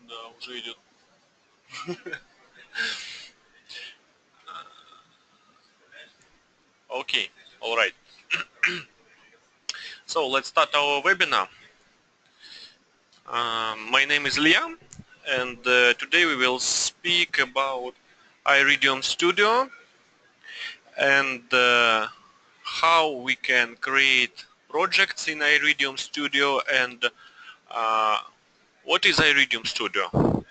Да, уже идет. Okay, all right. So let's start our webinar. My name is Ilya, and today we will speak about iRidium Studio and how we can create projects in iRidium Studio and uh, what is iRidium Studio,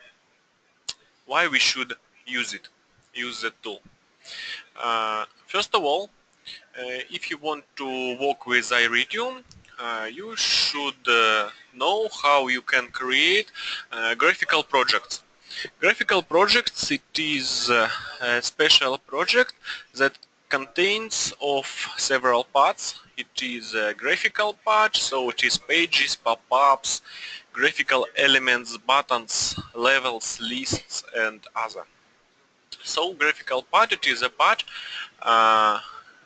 why we should use the tool. First of all, if you want to work with iRidium, you should know how you can create graphical projects. Graphical projects, it is a special project that contains of several parts. It is a graphical part, so it is pages, pop-ups, graphical elements, buttons, levels, lists, and other. So graphical part, it is a part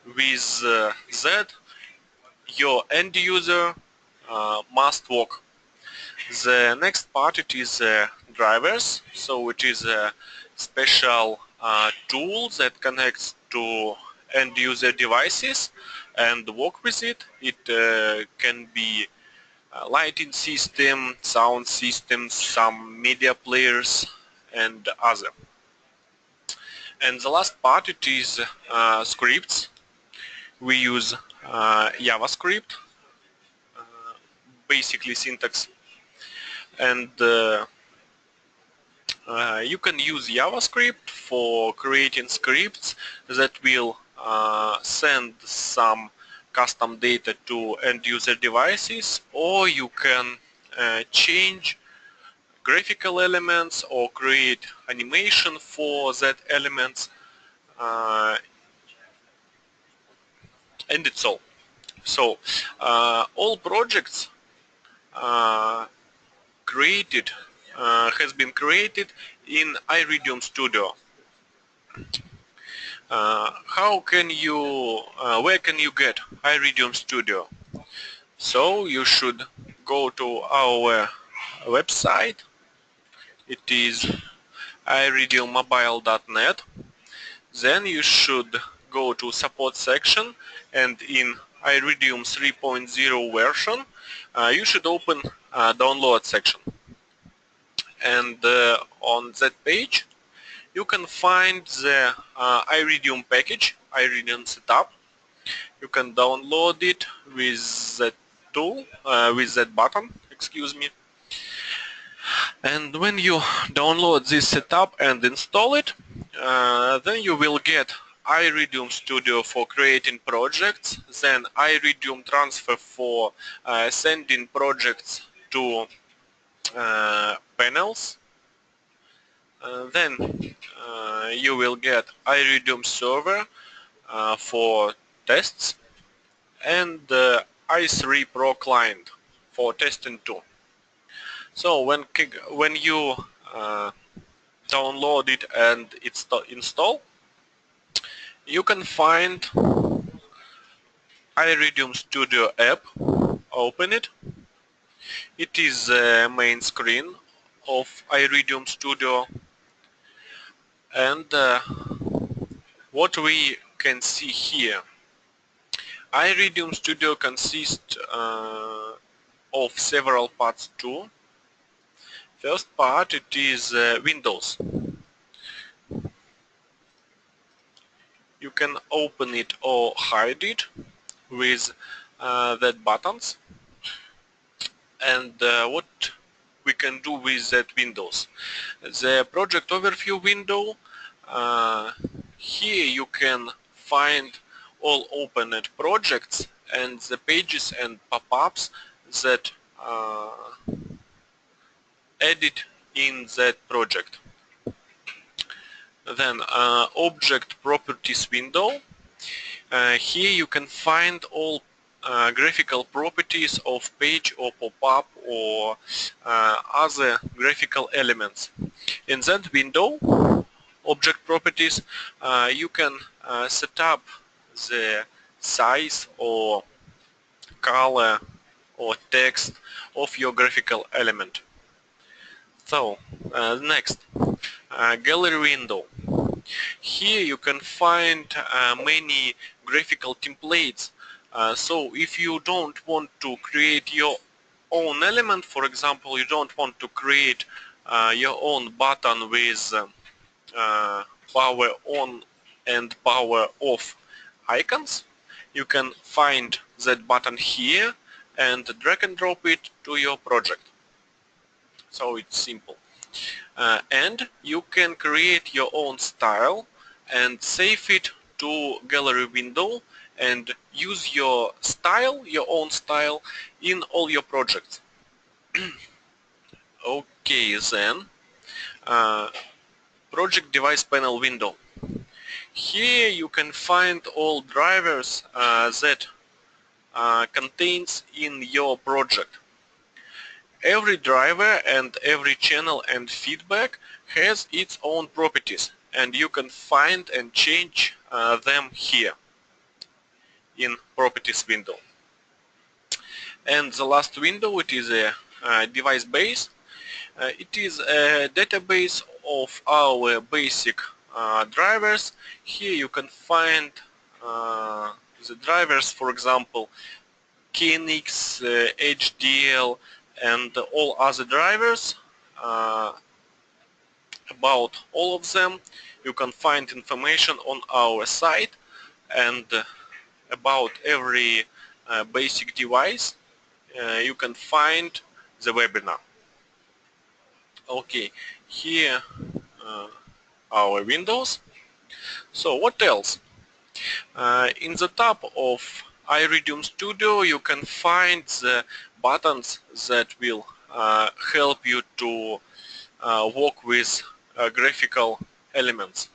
with that your end user must work. The next part, it is drivers, so it is a special tool that connects to end user devices and work with it. It can be lighting system, sound systems, some media players, and other. And the last part, it is scripts. We use JavaScript, basically syntax, and you can use JavaScript for creating scripts that will send some custom data to end user devices, or you can change graphical elements or create animation for that elements, and it's all. So all projects created has been created in iRidium Studio. How can you, where can you get iRidium Studio? So you should go to our website. It is iridiummobile.net. Then you should go to support section, and in iRidium 3.0 version you should open download section, and on that page you can find the iRidium package, iRidium setup. You can download it with that tool, with that button, excuse me. And when you download this setup and install it, then you will get iRidium Studio for creating projects, then iRidium Transfer for sending projects to panels. Then you will get iRidium Server for tests, and i3 Pro Client for testing too. So when you download it and install, you can find iRidium Studio app. Open it. It is the main screen of iRidium Studio, and what we can see here, iRidium Studio consists of several parts too. First part, it is Windows. You can open it or hide it with that buttons. And what we can do with that Windows, the project overview window, here you can find all opened projects and the pages and pop-ups that added in that project. Then object properties window, here you can find all graphical properties of page or pop-up or other graphical elements. In that window, object properties, you can set up the size or color or text of your graphical element. So next, gallery window. Here you can find many graphical templates. So if you don't want to create your own element, for example, you don't want to create your own button with power on and power off icons, you can find that button here and drag and drop it to your project. So it's simple. And you can create your own style and save it to gallery window and use your style, your own style, in all your projects. Okay, then uh, project device panel window. Here you can find all drivers that contains in your project. Every driver and every channel and feedback has its own properties, and you can find and change them here in properties window. And the last window, it is a device base. It is a database of our basic drivers. Here you can find the drivers, for example, KNX, HDL, and all other drivers. About all of them you can find information on our site, and about every basic device you can find the webinar. Okay, here our windows. So what else? In the top of iRidium Studio you can find the buttons that will help you to work with graphical elements.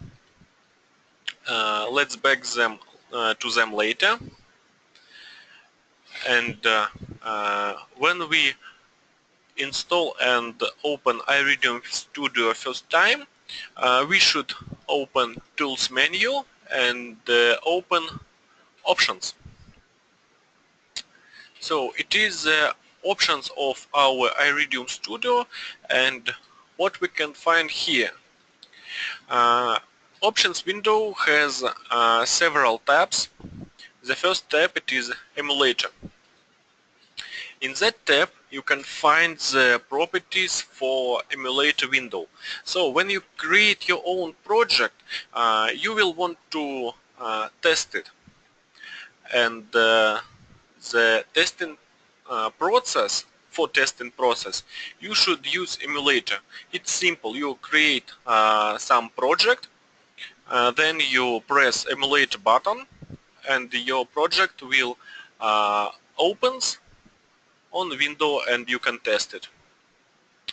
Let's back them to them later. And when we install and open iRidium Studio first time, we should open Tools menu and open Options. So it is the options of our iRidium Studio, and what we can find here. Options window has several tabs. The first tab, it is Emulator. In that tab you can find the properties for emulator window. So when you create your own project, you will want to test it, and the testing process, for testing process, you should use emulator. It's simple. You create some project, then you press emulate button, and your project will opens on the window and you can test it.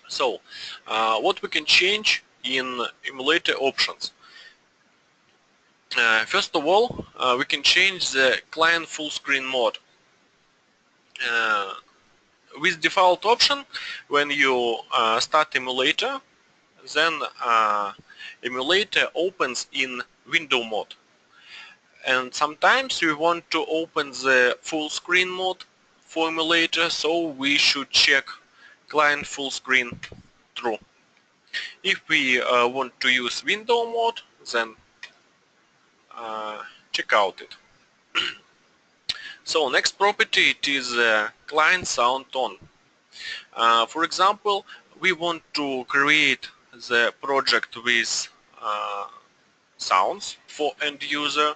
So what we can change in emulator options. First of all, we can change the client full screen mode. With default option, when you start emulator, then emulator opens in window mode. And sometimes we want to open the full screen mode for emulator, so we should check client full screen true. If we want to use window mode, then check out it. So next property, it is client sound tone. For example, we want to create the project with sounds for end user,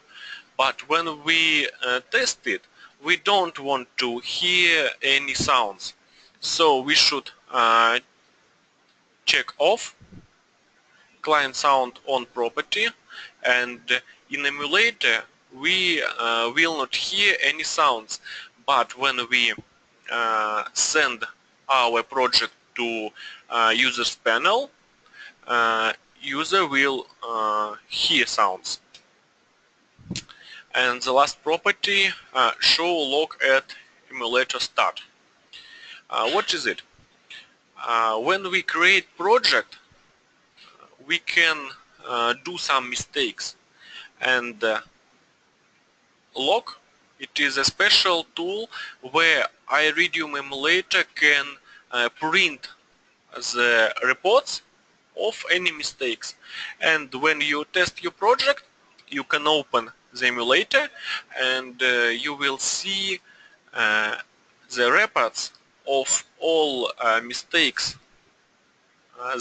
but when we test it, we don't want to hear any sounds. So we should check off client sound on property, and in emulator we will not hear any sounds, but when we send our project to users panel, user will hear sounds. And the last property, show log at emulator start. What is it? When we create project, we can do some mistakes, and log, it is a special tool where iRidium emulator can print the reports of any mistakes. And when you test your project, you can open the emulator and you will see the reports of all mistakes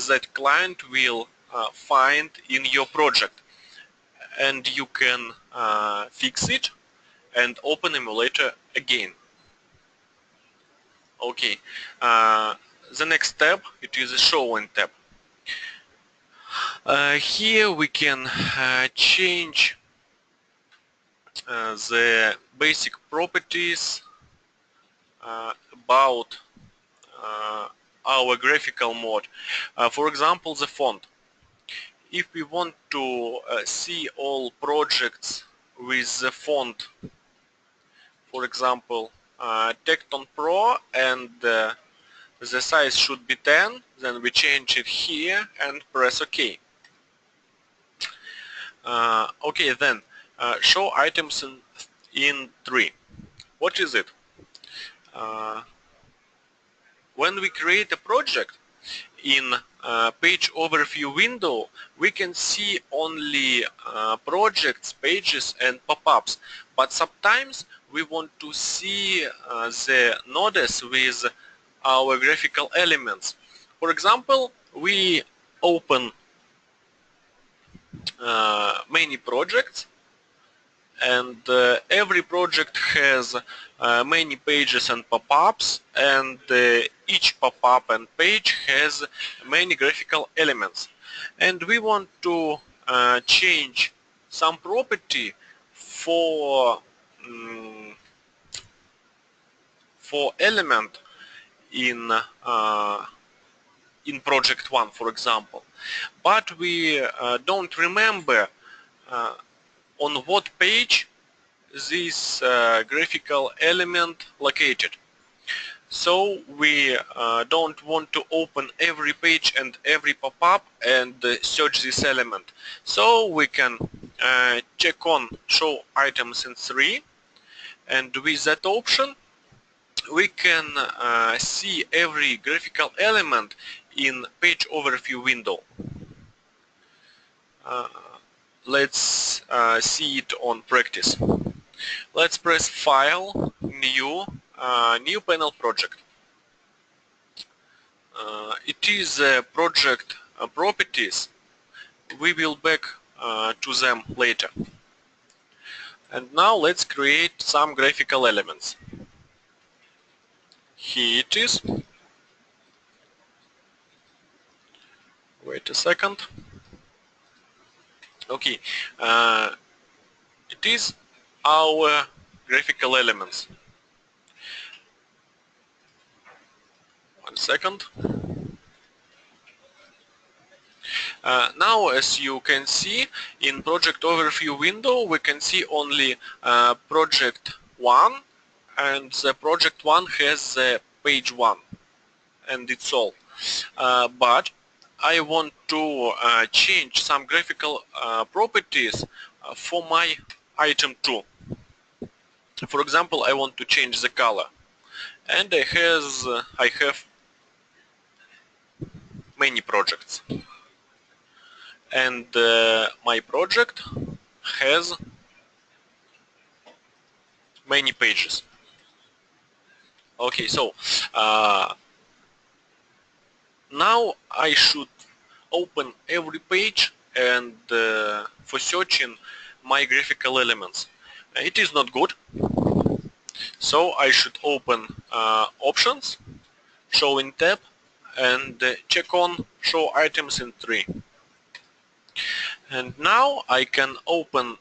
that client will find in your project, and you can fix it and open emulator again. Okay, the next tab, it is a showing tab. Here we can change the basic properties about our graphical mode. For example, the font. If we want to see all projects with the font, for example, Tecton Pro, and the size should be 10, then we change it here and press OK. Okay, then show items in 3. What is it? When we create a project, in page overview window, we can see only projects, pages, and pop-ups. But sometimes we want to see the nodes with our graphical elements. For example, we open many projects, and every project has many pages and pop-ups, and each pop-up and page has many graphical elements, and we want to change some property for element in project 1, for example, but we don't remember on what page this graphical element located. So we don't want to open every page and every pop-up and search this element. So we can check on show items in 3, and with that option we can see every graphical element in page overview window. Let's see it on practice. Let's press File, New, New Panel Project. It is project properties. We will back to them later. And now let's create some graphical elements. Here it is. Wait a second. Okay, it is our graphical elements. One second. Now, as you can see, in project overview window, we can see only project 1, and the project 1 has page 1, and it's all. But I want to change some graphical properties for my item 2. For example, I want to change the color, and I have many projects, and my project has many pages. Okay, so now I should open every page and for searching my graphical elements. It is not good, so I should open options, show in tab, and check on show items in 3. And now I can open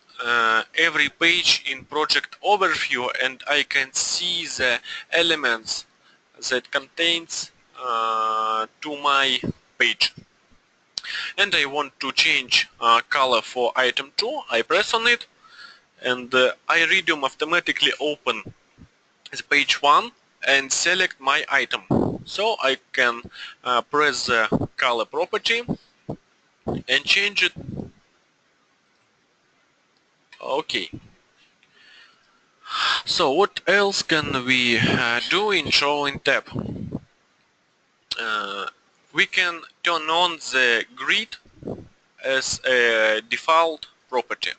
every page in project overview, and I can see the elements that contains to my page. And I want to change color for item 2. I press on it, and iRidium automatically open the page 1 and select my item. So I can press the color property and change it. Okay. So what else can we do in showing tab? we can turn on the grid as a default property.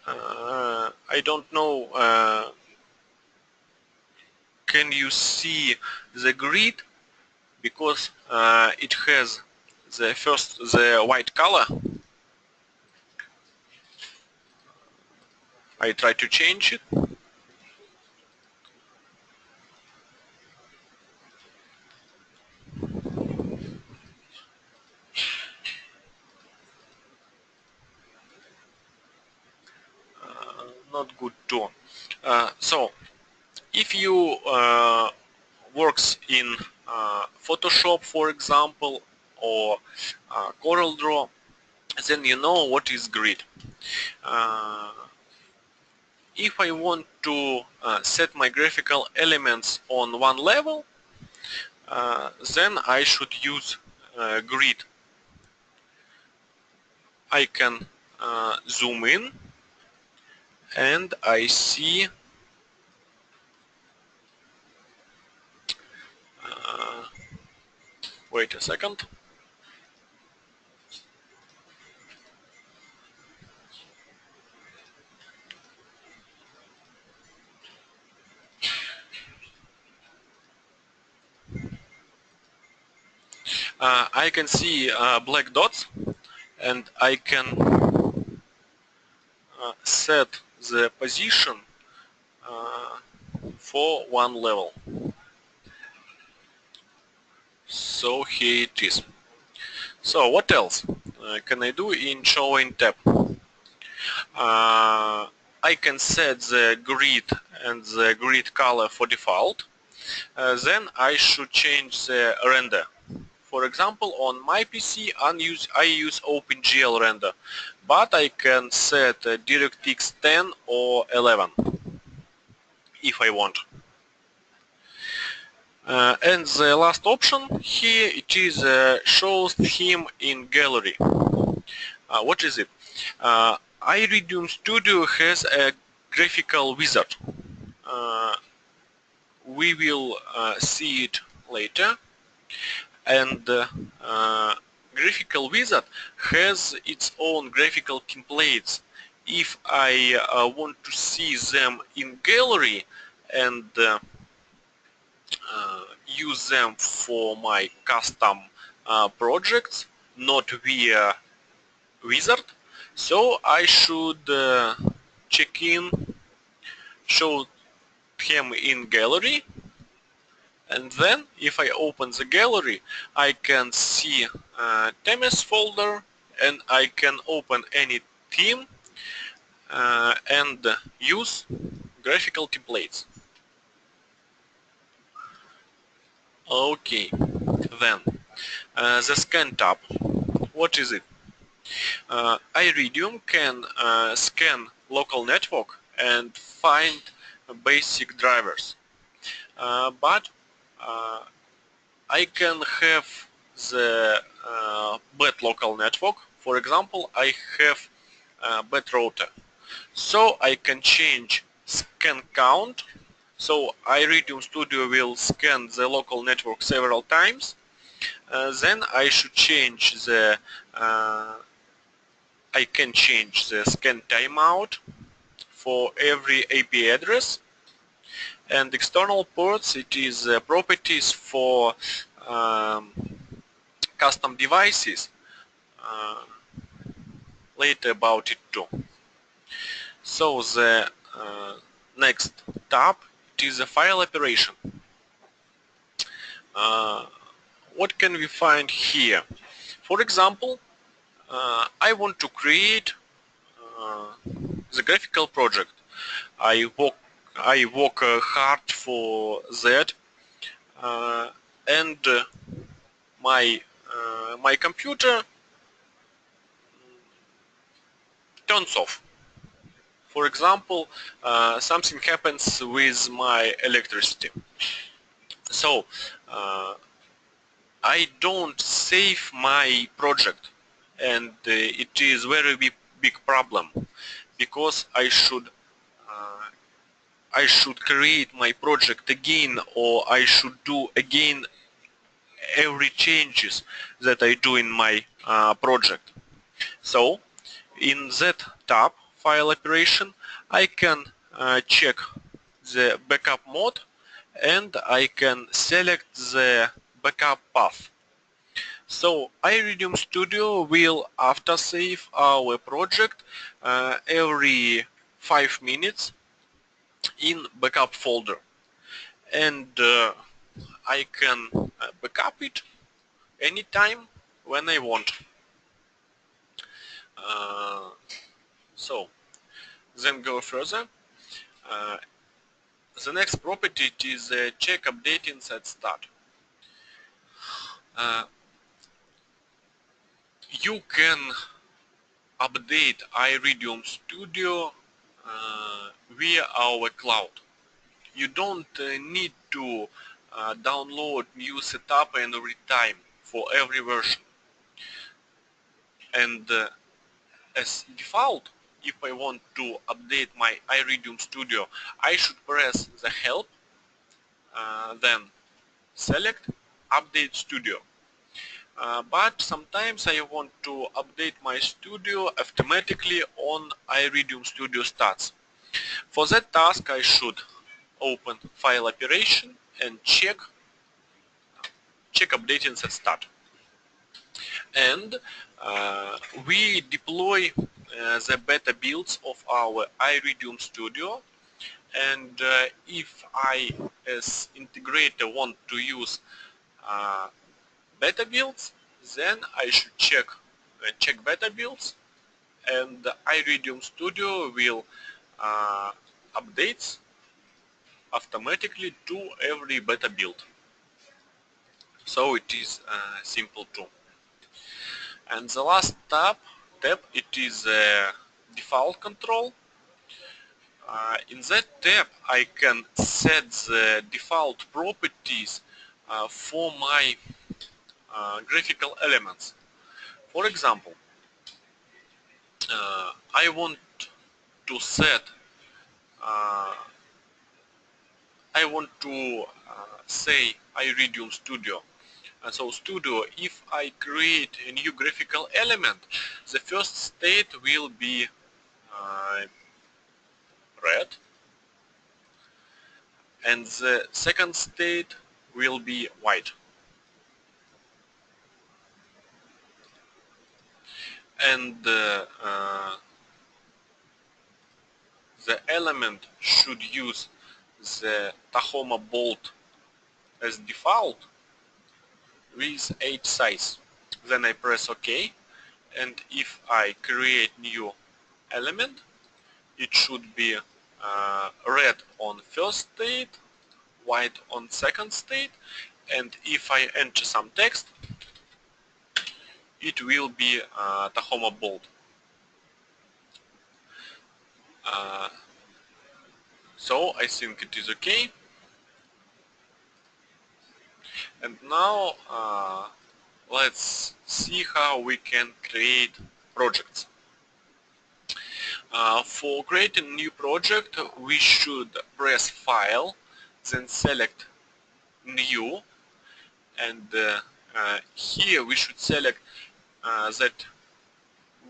I don't know, can you see the grid, because it has the white color. I try to change it. Not good too. So if you works in Photoshop, for example, or CorelDRAW, then you know what is grid. If I want to set my graphical elements on one level, then I should use grid. I can zoom in and I see wait a second. I can see black dots, and I can set the position for one level. So here it is. So what else can I do in showing tab? I can set the grid and the grid color for default. Then I should change the render. For example, on my PC I use OpenGL render, but I can set DirectX 10 or 11 if I want. And the last option here, it is show theme in gallery. What is it? iRidium Studio has a graphical wizard. We will see it later. And graphical wizard has its own graphical templates. If I want to see them in gallery and use them for my custom projects, not via wizard, so I should check in, show them in gallery, and then if I open the gallery, I can see themes folder, and I can open any theme and use graphical templates. Okay, then the scan tab. What is it? iRidium can scan local network and find basic drivers, but I can have the bad local network. For example, I have bad router, so I can change scan count. So iRidium Studio will scan the local network several times. Then I should change the I can change the scan timeout for every IP address, and external ports, it is properties for custom devices. Later about it too. So the next tab, it is a file operation. What can we find here? For example, I want to create the graphical project. I work hard for that, and my computer turns off. For example, something happens with my electricity. So I don't save my project, and it is very big problem, because I should create my project again, or I should do again every changes that I do in my project. So in that tab, file operation, I can check the backup mode and I can select the backup path. So iRidium Studio will after-save our project every 5 minutes in backup folder, and I can backup it anytime when I want. Uh, so then go further. Uh, the next property is check updating at start. Uh, you can update iRidium Studio via our cloud. You don't need to download new setup every time for every version. And as default, if I want to update my iRidium Studio, I should press the help, then select update studio. But sometimes I want to update my studio automatically on iRidium Studio stats. For that task I should open file operation and check updating at start. And we deploy the beta builds of our iRidium Studio, and if I as integrator want to use beta builds, then I should check beta builds, and the iRidium Studio will updates automatically to every beta build. So it is simple too. And the last tab it is default control. In that tab I can set the default properties for my graphical elements. For example, I want to set I want to say iRidium Studio. And so Studio, if I create a new graphical element, the first state will be red, and the second state will be white. And the element should use the Tahoma bolt as default with 8 size. Then I press OK, and if I create new element, it should be red on first state, white on second state, and if I enter some text, it will be Tahoma bold. So I think it is okay. And now let's see how we can create projects. For creating a new project, we should press File, then select New, and here we should select that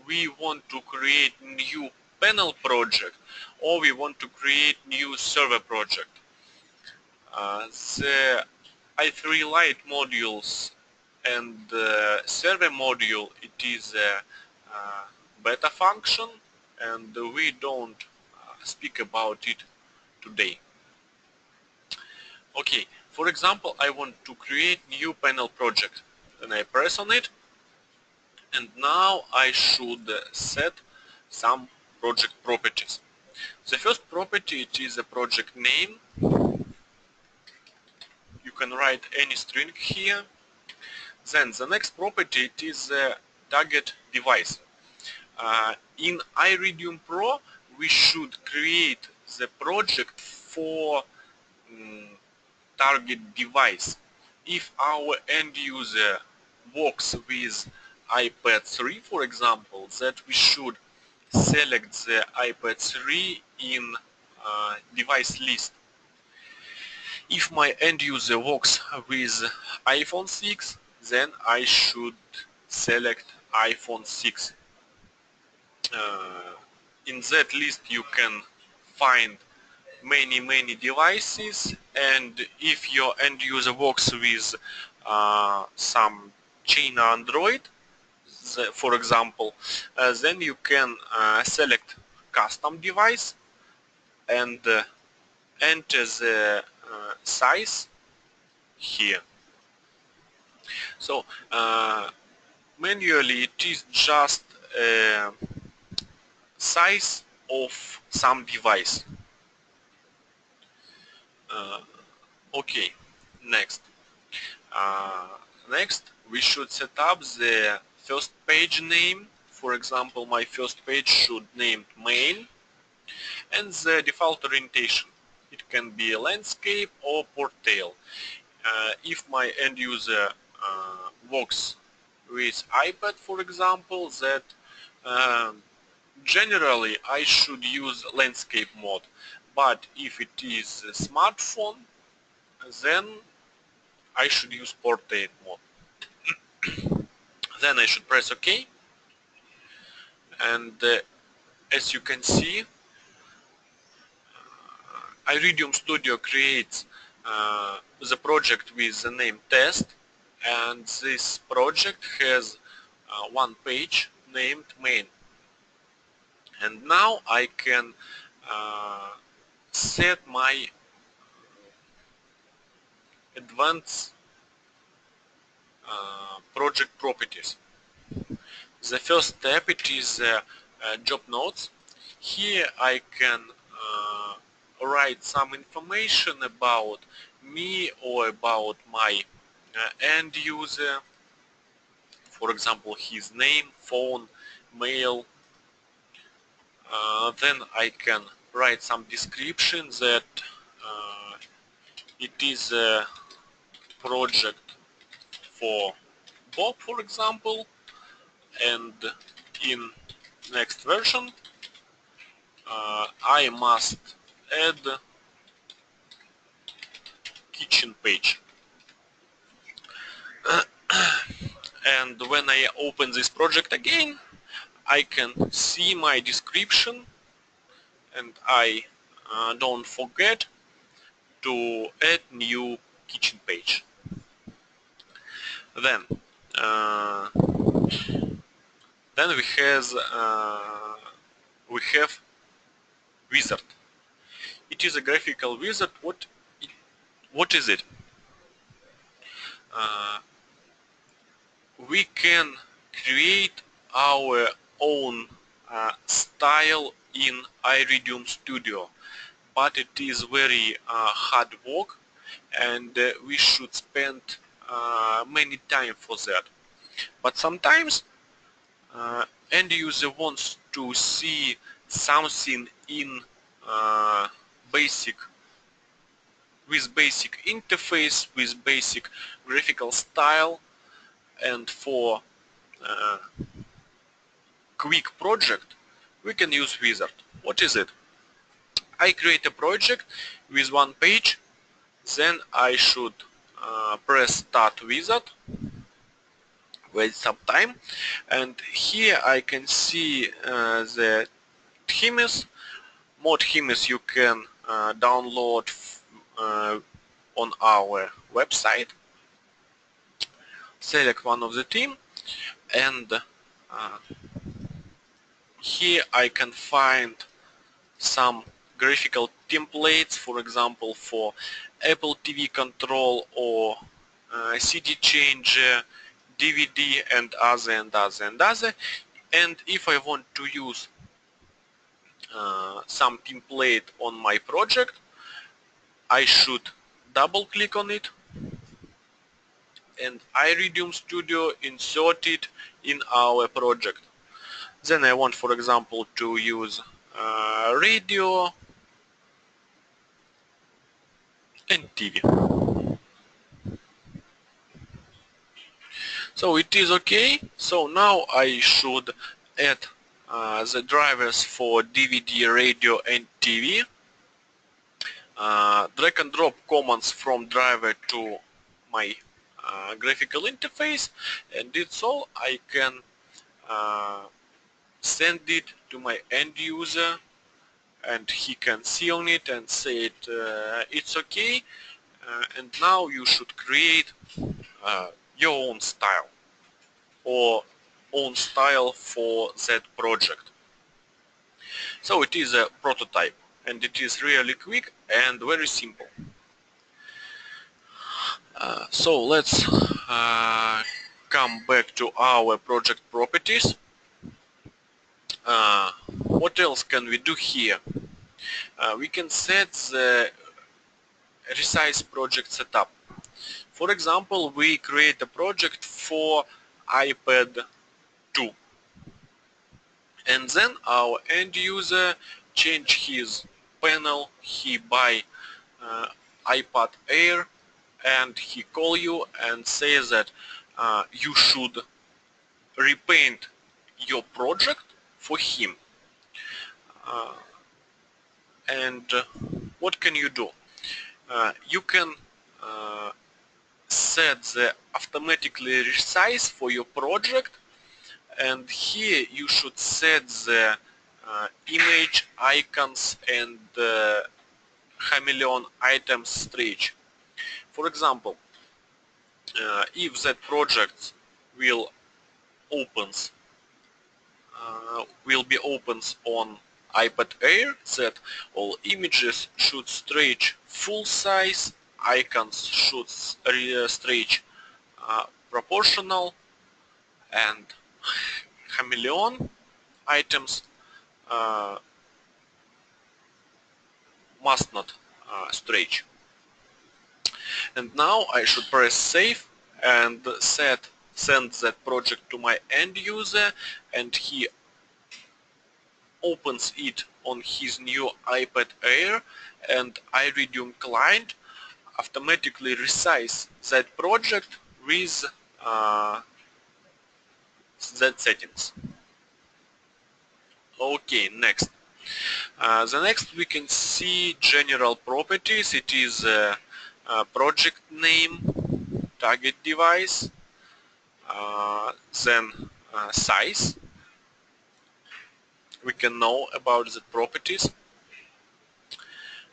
we want to create new panel project or we want to create new server project. The i3 Lite modules and server module, it is a beta function, and we don't speak about it today. Okay, for example, I want to create new panel project. Then I press on it, and now I should set some project properties. The first property, it is a project name. You can write any string here. Then the next property, it is the target device. In iRidium Pro, we should create the project for target device. If our end user works with iPad 3, for example, that we should select the iPad 3 in device list. If my end user works with iPhone 6, then I should select iPhone 6. In that list you can find many devices, and if your end user works with some China Android, for example, then you can select custom device and enter the size here. So manually it is just a size of some device. Okay, next. Uh, Next, we should set up the first page name. For example, my first page should name main, and the default orientation. It can be a landscape or portal. If my end user works with iPad, for example, that generally I should use landscape mode. But if it is a smartphone, then I should use portrait mode. Then I should press OK, and as you can see, iRidium Studio creates the project with the name test, and this project has one page named main. And now I can set my advanced project properties. The first step, it is job notes. Here I can write some information about me or about my end user. For example, his name, phone, mail. Then I can write some description that it is a project for Bob, for example, and in next version I must add kitchen page. And when I open this project again, I can see my description, and I don't forget to add new kitchen page. Then we have wizard. It is a graphical wizard. What is it? We can create our own style in iRidium Studio, but it is very hard work, and we should spend many time for that. But sometimes end user wants to see something in basic interface, with basic graphical style, and for quick project we can use wizard. What is it? I create a project with one page, then I should press start wizard, wait some time, and here I can see the themes. More themes you can download on our website. Select one of the theme, and here I can find some graphical templates, for example for Apple TV control or CD changer, DVD, and other. And if I want to use some template on my project, I should double click on it, and iRidium Studio insert it in our project. Then I want, for example, to use radio and TV. So it is okay. So now I should add the drivers for DVD, radio, and TV. drag and drop commands from driver to my graphical interface, and it's all. I can send it to my end user, and he can see on it and say it's okay, and now you should create your own style or own style for that project. So it is a prototype, and it is really quick and very simple. So let's come back to our project properties. What else can we do here? We can set the Resize project setup. For example, we create a project for iPad 2, and then our end user change his panel, he buy iPad Air, and he call you and says that you should repaint your project for him. And what can you do? You can set the automatically resize for your project, and here you should set the image, icons, and chameleon items stretch. For example, if that project will be opens on iPad Air, that all images should stretch full size, icons should stretch proportional, and chameleon items must not stretch. And now I should press save and send that project to my end user, and he opens it on his new iPad Air, and iRidium client automatically resize that project with that settings. Okay, next. The next we can see general properties. It is project name, target device, then size. We can know about the properties,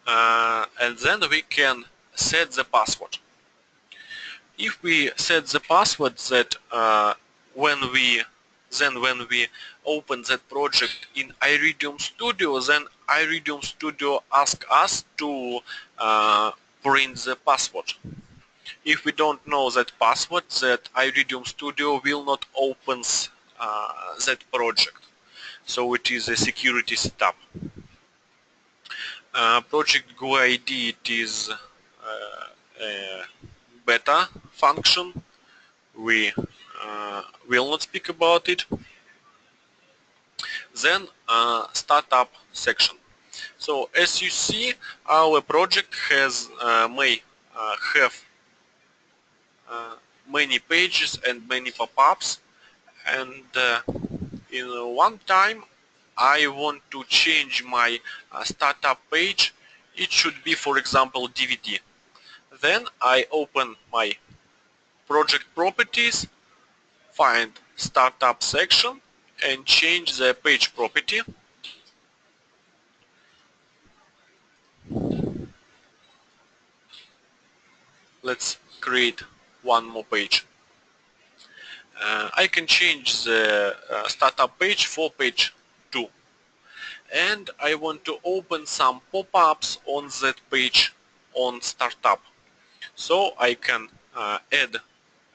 and then we can set the password. If we set the password that when we open that project in iRidium Studio, then iRidium Studio asks us to print the password. If we don't know that password, that iRidium Studio will not open that project. So it is a security setup. Project GUID, it is a beta function. We will not speak about it. Then startup section. So as you see, our project has may have many pages and many pop-ups, and in one time I want to change my startup page. It should be, for example, DVD. Then I open my project properties, find startup section, and change the page property. Let's create one more page. I can change the startup page for page 2, and I want to open some pop-ups on that page on startup. So I can add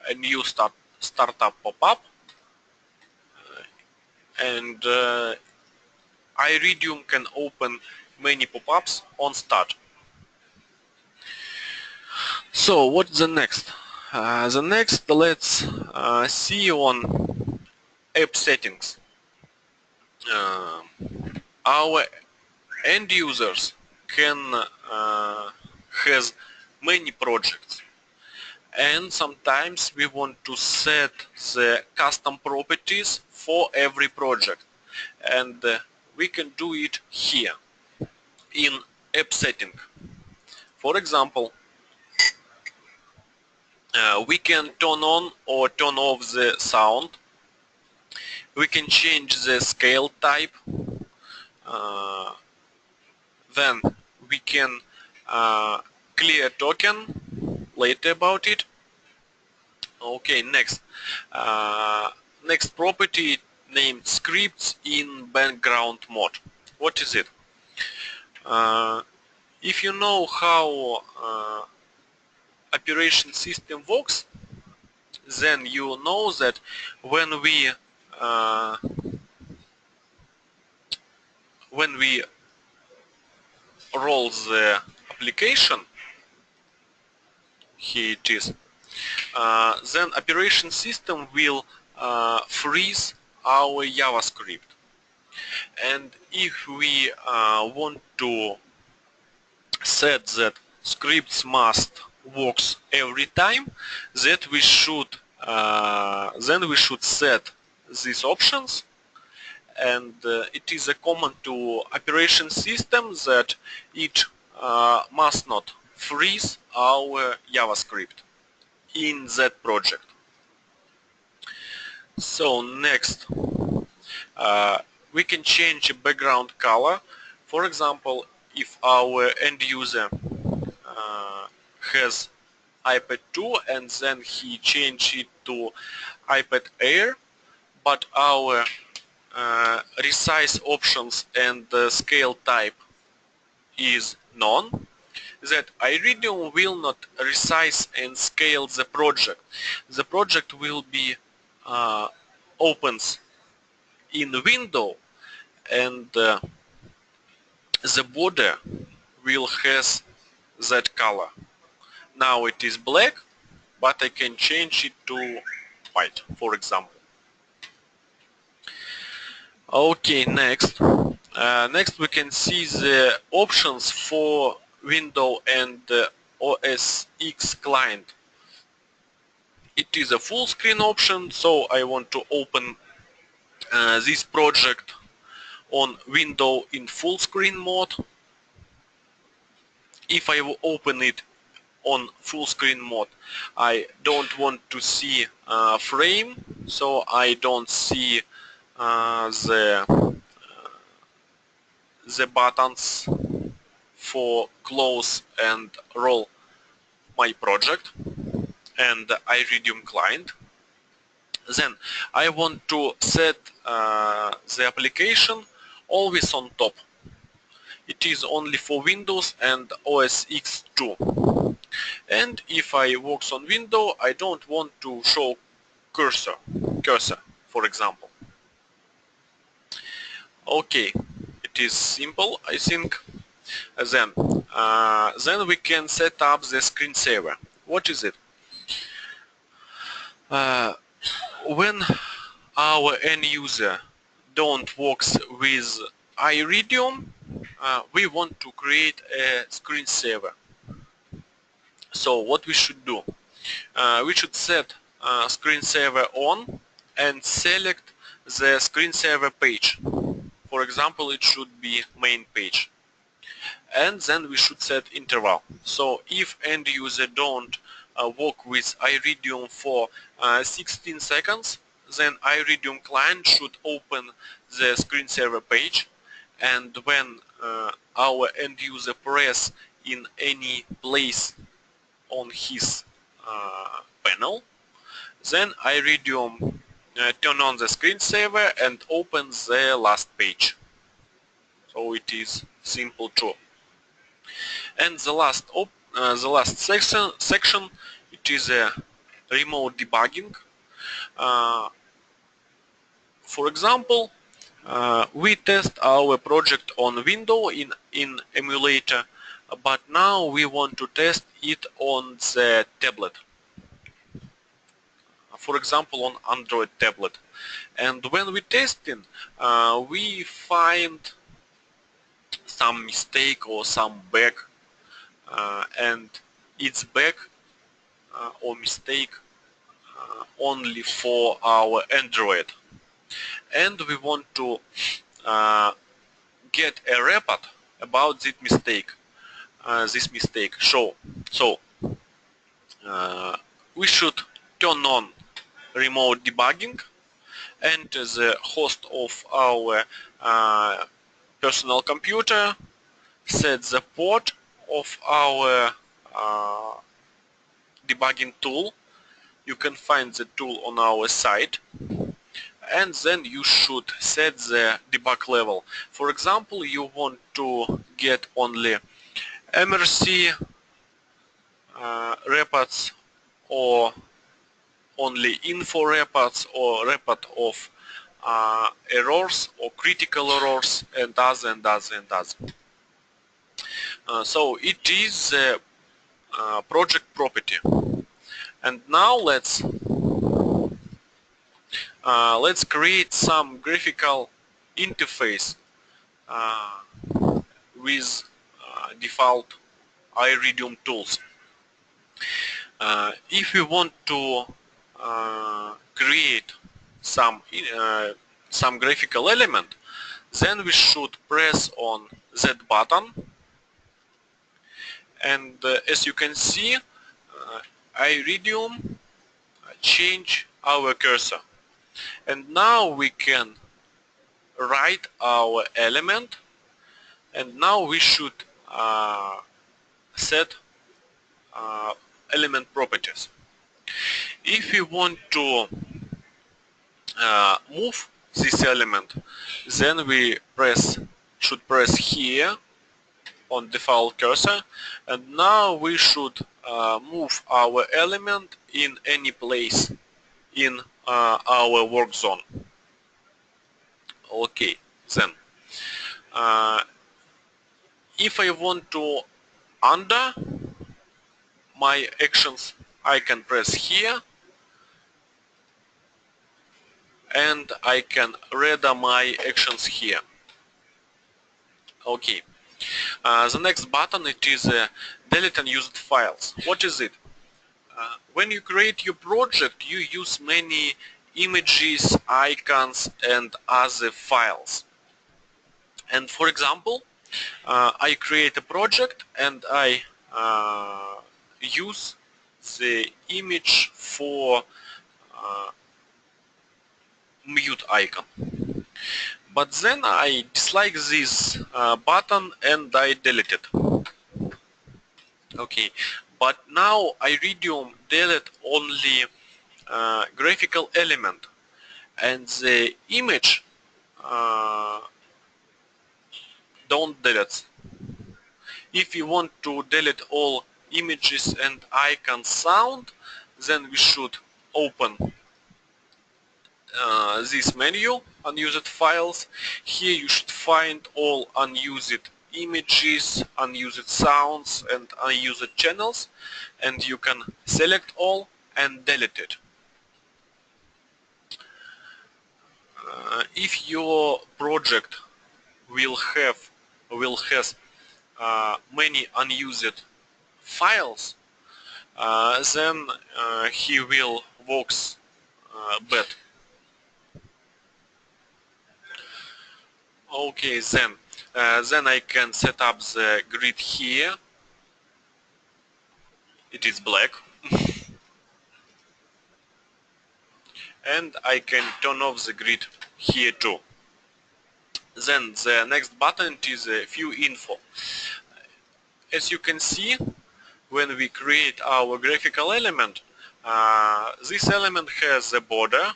a new startup pop-up, and iRidium can open many pop-ups on start. So what's the next? The next, let's see on app settings. Our end users can has many projects, and sometimes we want to set the custom properties for every project, and we can do it here in app setting. For example, we can turn on or turn off the sound. We can change the scale type. Uh, then we can clear token. Later about it. Okay, next. Next property named scripts in background mode. What is it? If you know how operation system works, then you know that when we uh, when we roll the application, here it is, then operation system will freeze our JavaScript. And if we want to set that scripts must works every time, that we should then we should set these options, and it is a command to operation system that it must not freeze our JavaScript in that project. So next, we can change background color. For example, if our end user has iPad 2 and then he changed it to iPad Air, but our resize options and the scale type is none, that iRidium will not resize and scale the project. The project will be opens in window, and the border will has that color. Now it is black, but I can change it to white, for example. Okay, next. Next we can see the options for Windows and OS X client. It is a full screen option, so I want to open this project on Windows in full screen mode. If I will open it on full screen mode, I don't want to see frame, so I don't see the buttons for close and roll my project and iRidium client. Then I want to set the application always on top. It is only for Windows and OS X too. And if I works on Windows, I don't want to show cursor, for example. Okay, it is simple, I think. Then we can set up the screensaver. What is it? When our end user don't works with iRidium, we want to create a screensaver. So what we should do? We should set screensaver on and select the screensaver page. For example, it should be main page. And then we should set interval. So if end user don't work with iRidium for 16 seconds, then iRidium client should open the screensaver page, and when our end user press in any place on his panel, then iRidium turn on the screensaver and open the last page. So it is simple too. And the last section, it is a remote debugging. For example, we test our project on Windows in emulator, but now we want to test it on the tablet. For example, on Android tablet. And when we testing, we find some mistake or some bug, and it's bug or mistake only for our Android. And we want to get a report about that mistake. this mistake. So we should turn on remote debugging, and the host of our personal computer set the port of our debugging tool. You can find the tool on our site, and then you should set the debug level. For example, you want to get only MRC reports, or only info reports, or report of errors or critical errors, and other and other and other. So it is a project property. And now let's create some graphical interface with default iRidium tools. If we want to create some graphical element, then we should press on that button, and as you can see, iRidium change our cursor, and now we can write our element, and now we should set element properties. If we want to move this element, then we should press here on default cursor, and now we should move our element in any place in our work zone. Okay, then if I want to undo my actions, I can press here, and I can render my actions here. Okay. The next button, it is delete unused files. What is it? When you create your project, you use many images, icons, and other files. And for example, I create a project and I use the image for mute icon. But then I dislike this button and I delete it. Okay, but now iRidium delete only graphical element, and the image don't delete. If you want to delete all images and icon sound, then we should open this menu, unused files. Here you should find all unused images, unused sounds, and unused channels, and you can select all and delete it. If your project will have many unused files, then he will works bad. Okay, then I can set up the grid here. It is black. And I can turn off the grid here too. Then the next button is view info. As you can see, when we create our graphical element, this element has a border,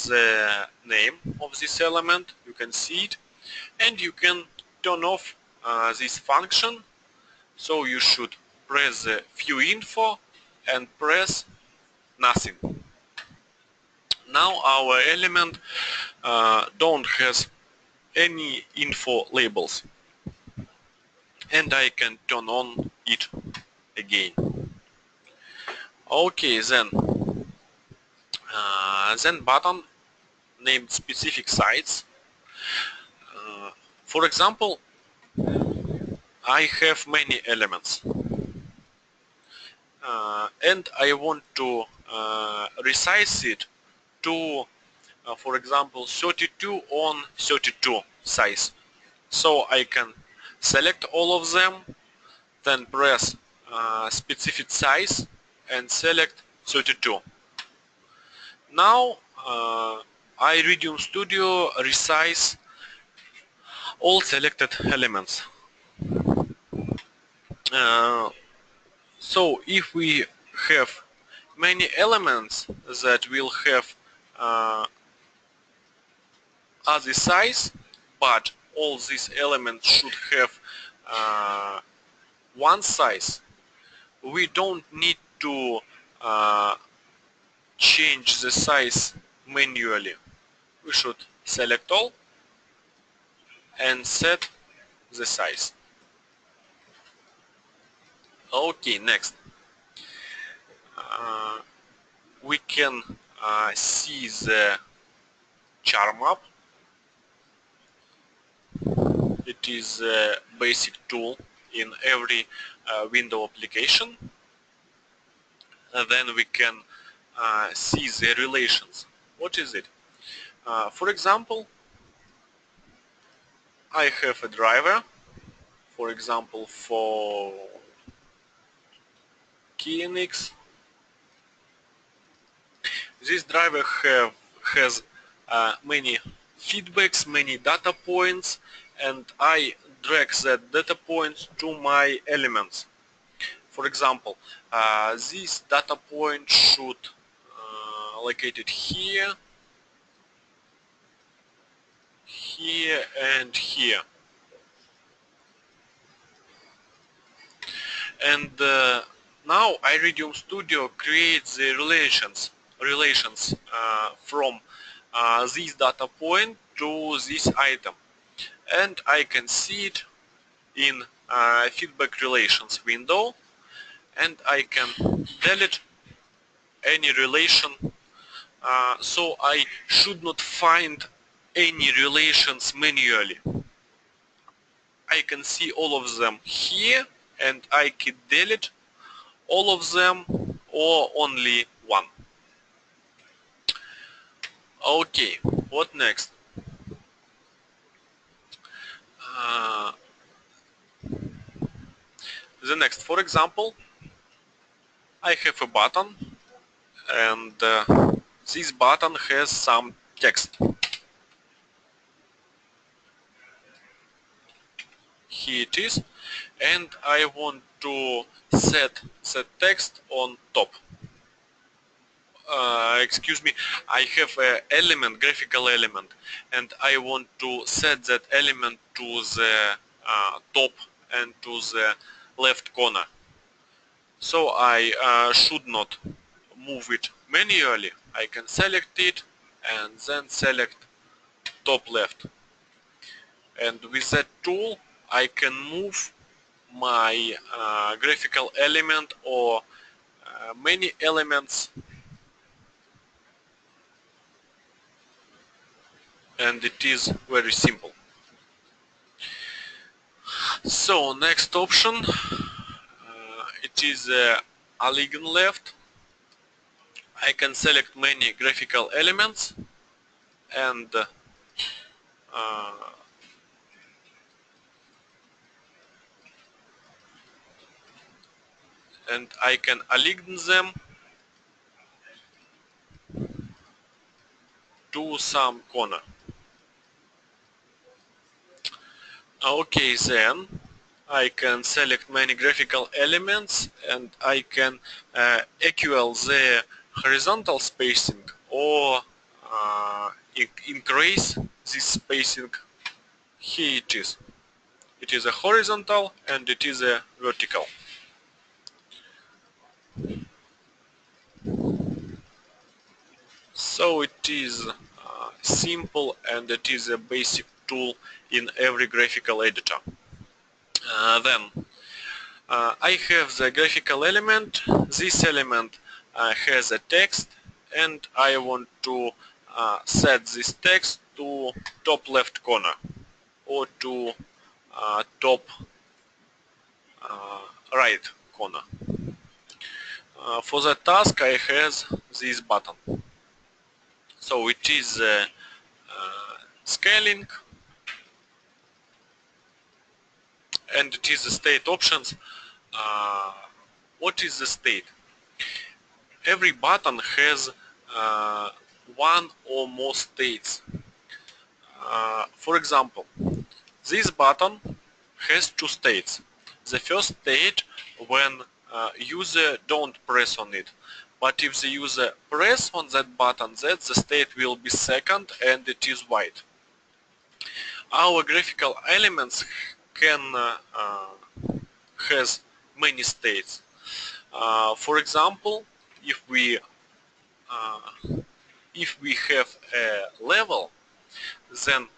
the name of this element, you can see it, and you can turn off this function. So you should press the view info and press nothing. Now our element don't has any info labels, and I can turn on it again. Okay, then button named specific sites. For example, I have many elements, and I want to resize it to, for example, 32 on 32 size. So I can Select all of them, then press specific size and select 32. Now iRidium Studio resize all selected elements. Uh, so if we have many elements that will have other size, but all these elements should have one size, we don't need to change the size manually. We should select all and set the size. Okay, next. We can see the char map. It is a basic tool in every window application. And then we can see the relations. What is it? For example, I have a driver, for example, for KNX. This driver has many feedbacks, many data points, and I drag that data points to my elements. For example, this data point should located here, here, and here. And now iRidium Studio creates the relations from this data point to this item, and I can see it in feedback relations window, and I can delete any relation, so I should not find any relations manually. I can see all of them here, and I can delete all of them or only one. Okay, what next? Uh, the next, for example, I have a button, and this button has some text. Here it is, and I want to set text on top. Excuse me, I have an element, graphical element, and I want to set that element to the top and to the left corner. So I should not move it manually. I can select it and then select top left. And with that tool, I can move my graphical element or many elements, and it is very simple. So next option, it is polygon left. I can select many graphical elements and I can align them to some corner. Okay, then I can select many graphical elements and I can equal the horizontal spacing or increase this spacing. Here it is. It is a horizontal and it is a vertical. So it is simple, and it is a basic tool in every graphical editor. Then I have the graphical element. This element has a text, and I want to set this text to top left corner or to top right corner. For that task I have this button. So it is scaling, and it is the state options. What is the state? Every button has one or more states. For example, this button has two states. The first state when user don't press on it, but if the user press on that button, then the state will be second and it is white. Our graphical elements can has many states. For example, if we have a level, then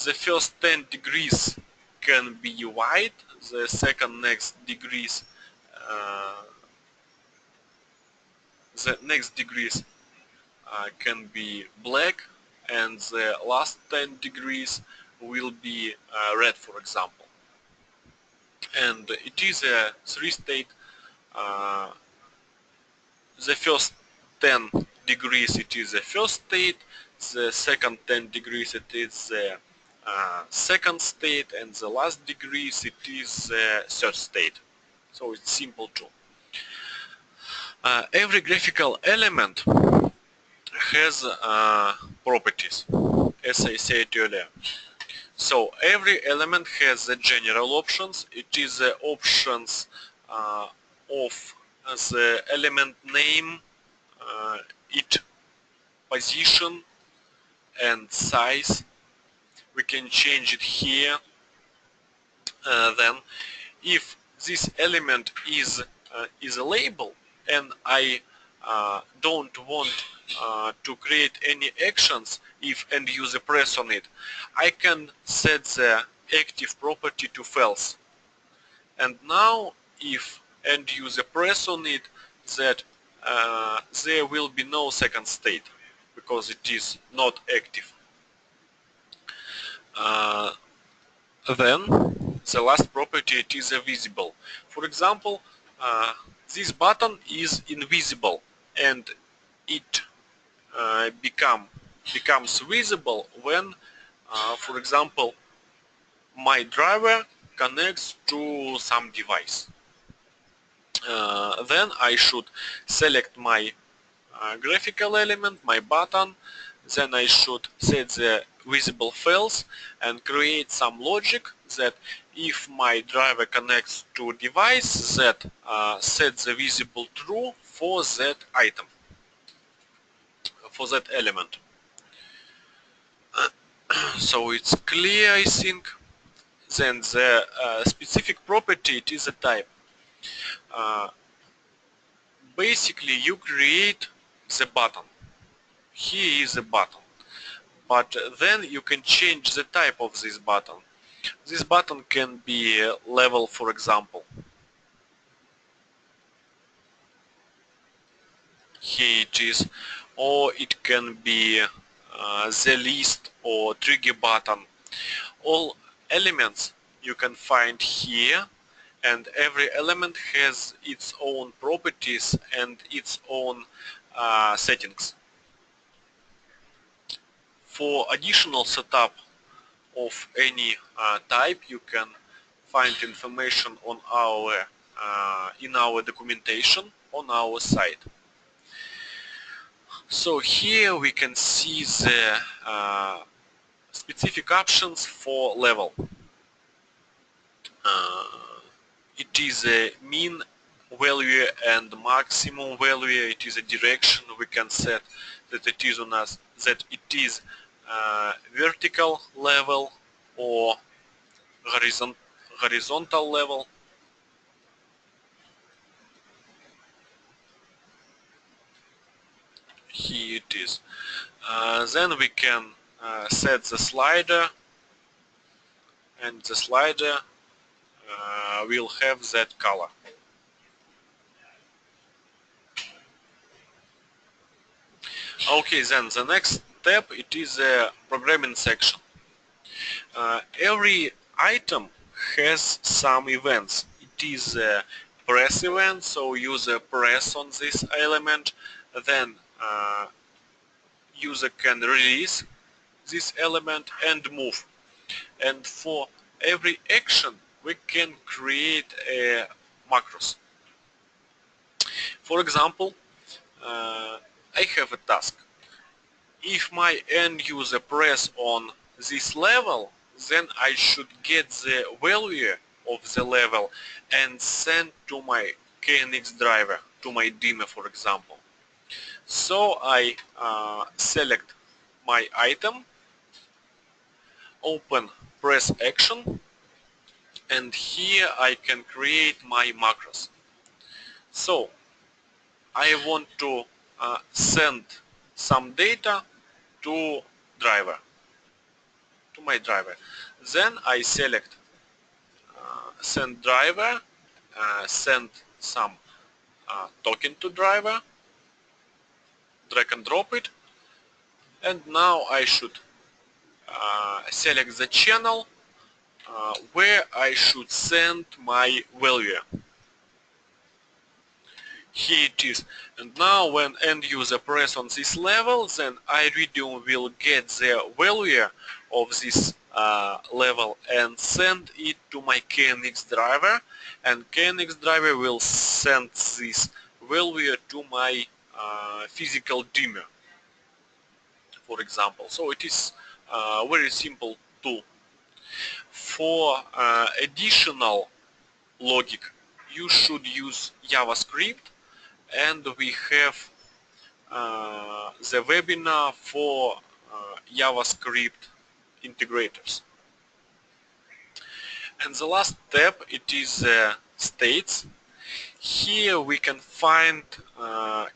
the first 10 degrees can be white, the second next degrees can be black, and the last 10 degrees will be red, for example. And it is a three-state. The first 10 degrees it is the first state, the second 10 degrees it is the second state, and the last degrees it is the third state. So it's simple too. Every graphical element has properties, as I said earlier. So every element has the general options. It is the options of the element name, its position and size. We can change it here. Then, if this element is a label and I don't want to create any actions if end user press on it, I can set the active property to false. And now if end user press on it, that there will be no second state because it is not active. Then the last property, it is visible. For example, this button is invisible and it becomes visible when, for example, my driver connects to some device. Then I should select my graphical element, my button, then I should set the visible false and create some logic that if my driver connects to a device, that sets the visible true for that item, for that element. So it's clear, I think. Then the specific property, it is a type. Basically you create the button. Here is a button. But then you can change the type of this button. This button can be level, for example. Here it is. Or it can be the list or trigger button. All elements you can find here, and every element has its own properties and its own settings. For additional setup of any type, you can find information on our in our documentation on our site. So here we can see the specific options for level. It is a mean value and maximum value. It is a direction we can set that it is on us, that it is vertical level or horizontal level. Here it is. Then we can set the slider, and the slider will have that color. Okay, then the next step, it is a programming section. Every item has some events. It is a press event, so user press on this element, then user can release this element and move. And for every action we can create a macros. For example, I have a task. If my end user press on this level, then I should get the value of the level and send to my KNX driver, to my dimmer, for example. So I select my item, open press action, and here I can create my macros. So I want to send some data to driver, to my driver. Then I select send driver, send some token to driver, drag and drop it, and now I should select the channel where I should send my value. Here it is. And now when end user press on this level, then iRidium will get the value of this level and send it to my KNX driver, and KNX driver will send this value to my physical dimmer, for example. So it is a very simple tool. For additional logic, you should use JavaScript, and we have the webinar for JavaScript integrators. And the last step, it is states. Here we can find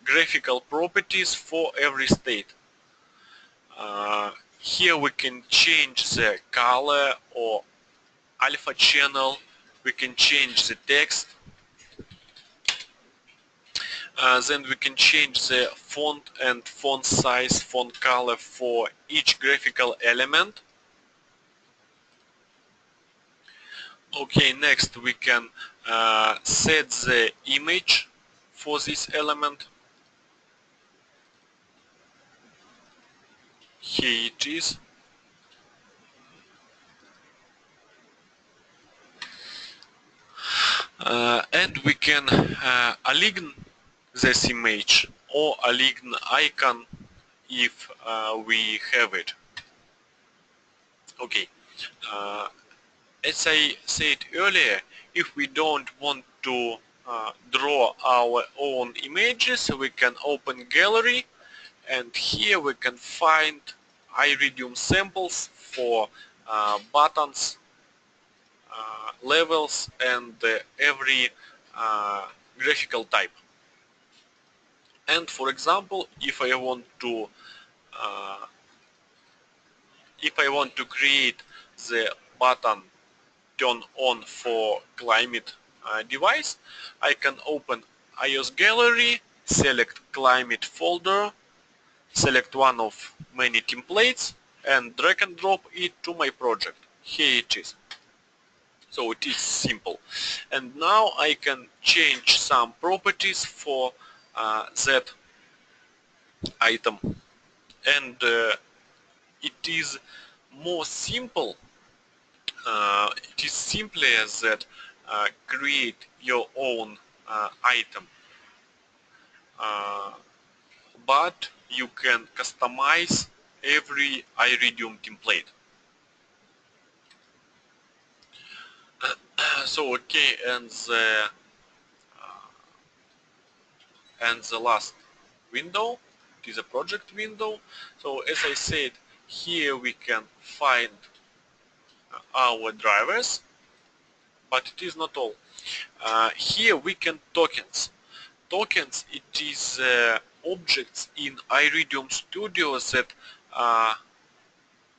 graphical properties for every state. Here we can change the color or alpha channel, we can change the text, then we can change the font and font size, font color for each graphical element. Okay, next we can set the image for this element. Here it is. And we can align this image or align icon if we have it. Okay, as I said earlier, if we don't want to draw our own images, we can open gallery, and here we can find iRidium samples for buttons, levels, and every graphical type. And for example, if I want to create the button turn on for climate device, I can open iOS gallery, select climate folder, select one of many templates, and drag and drop it to my project. Here it is. So it is simple. And now I can change some properties for that item. And it is more simple. It is simpler that create your own item. But you can customize every iRidium template. So okay, and the last window, it is a project window. So as I said, here we can find our drivers, but it is not all. Here we can tokens. Tokens, it is objects in iRidium Studio that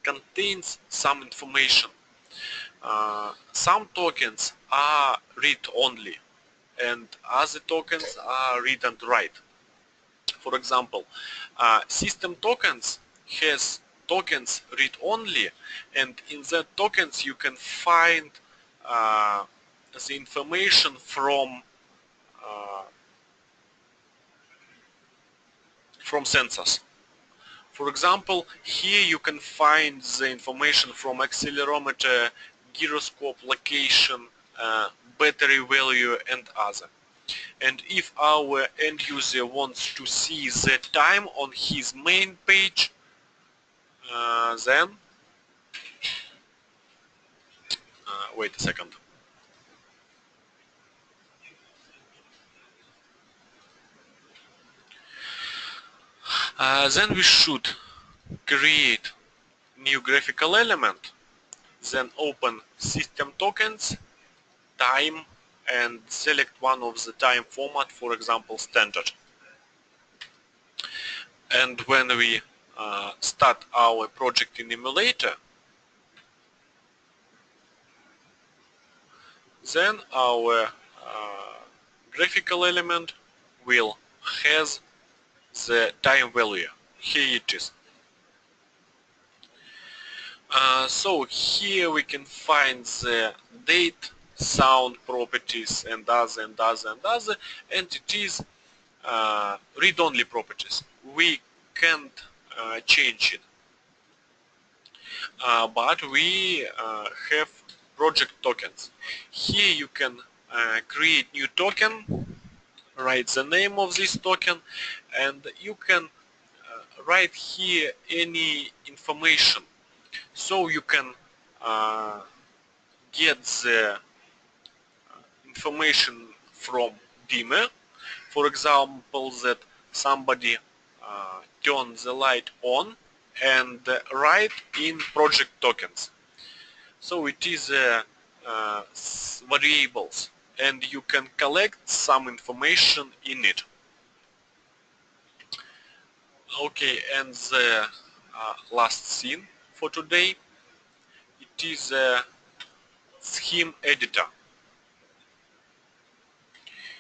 contains some information. Some tokens are read-only, and other tokens are read and write. For example, system tokens has tokens read-only, and in that tokens you can find the information from sensors. For example, here you can find the information from accelerometer, gyroscope location, battery value and other. And if our end user wants to see the time on his main page, then wait a second. Then we should create new graphical element, then open system tokens, time, and select one of the time format, for example standard. And when we start our project in emulator, then our graphical element will has the time value. Here it is. So here we can find the date, sound properties, and other, and it is read-only properties. We can't change it, but we have project tokens. Here you can create new token, write the name of this token, and you can write here any information. So you can get the information from dimmer, for example that somebody turns the light on, and write in project tokens. So it is variables, and you can collect some information in it. Okay, and the last scene for today, it is a scheme editor.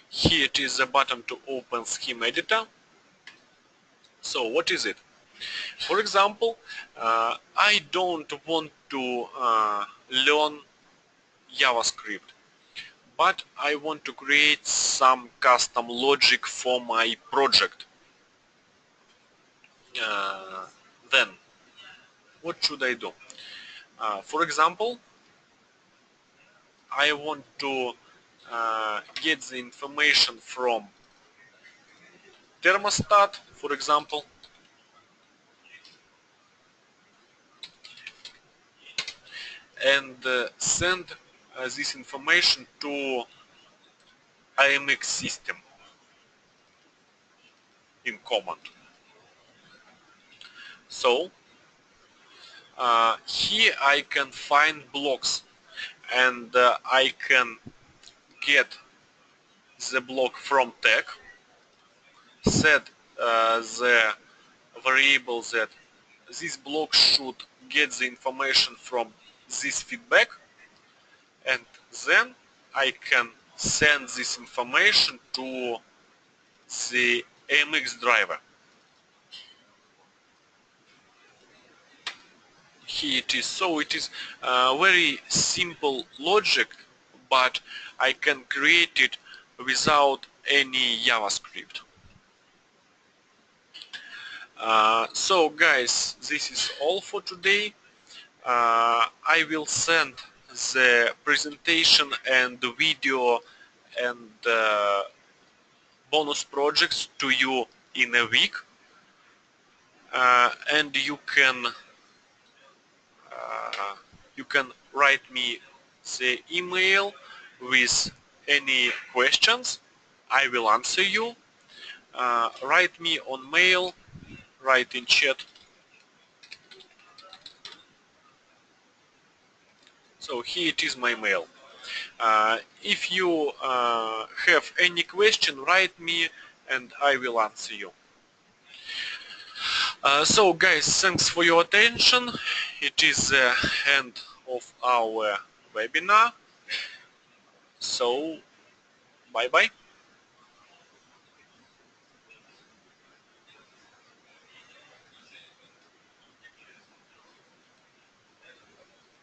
Here it is a button to open scheme editor. So what is it? For example, I don't want to learn JavaScript, but I want to create some custom logic for my project. Then what should I do? For example, I want to get the information from thermostat, for example, and send this information to IMX system in command. So here I can find blocks, and I can get the block from tag, set the variable that this block should get the information from this feedback, and then I can send this information to the AMX driver. Here it is. So it is very simple logic, but I can create it without any JavaScript. So guys, this is all for today. I will send the presentation and the video and bonus projects to you in a week, and you can write me the email with any questions. I will answer you. Write me on mail, write in chat. So here it is my mail. If you have any question, write me and I will answer you. So guys, thanks for your attention. It is the end of our webinar. So bye bye.